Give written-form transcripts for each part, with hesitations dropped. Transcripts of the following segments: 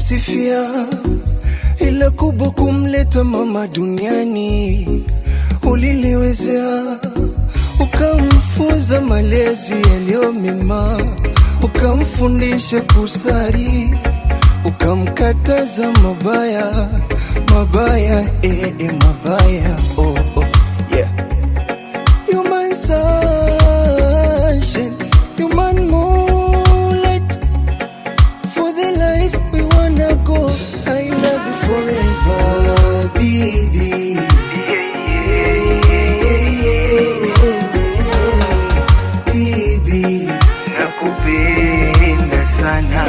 kukusifia, ila kubwa kumleta mama duniani. Uliliwezea, ukamfunza malezi yaliyo mema, ukamfundisha kusali, ukamkataza mabaya, mabaya, mabaya. Oh, oh, yeah. You're my sunshine, you're my moonlight. For the life we wanna go, I love you forever, baby. Baby, nakupenda sana.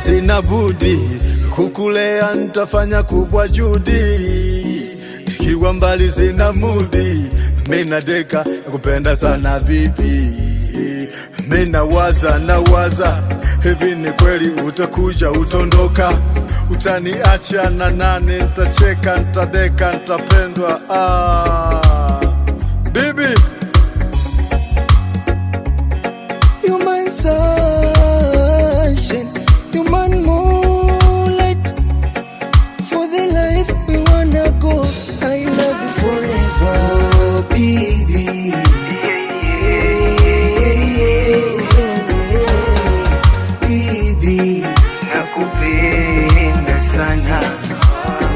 Sina budi kukulea, nitafanya kubwa judi. Nikiwa mbali sina mudi, mina deka kupenda sana bibi. Mina waza hivi ni kweli utakuja utondoka? Utaniacha na nani? Nitacheka, nitadeka, nitapendwa. Bibi, you're my sunshine, you're my moonlight. For the life we wanna go, I love you forever, baby. Baby, nakupenda sana.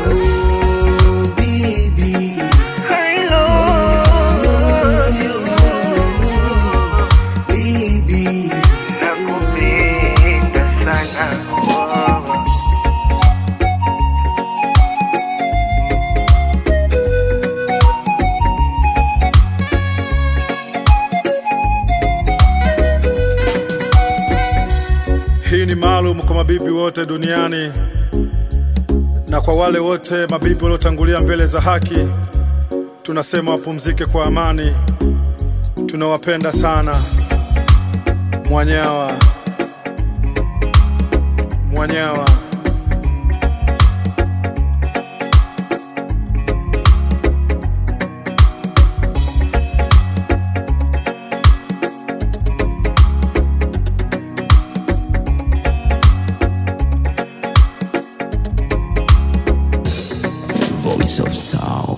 Oh, baby, I love you. Baby, nakupenda sana. hii ni maalum kwa mabibi wote duniani na kwa wale wote mabibi waliotangulia mbele za haki. Tunasema wapumzike kwa amani. Tunawapenda sana. Mwanyawa, Mwanyawa. Voice of Sound.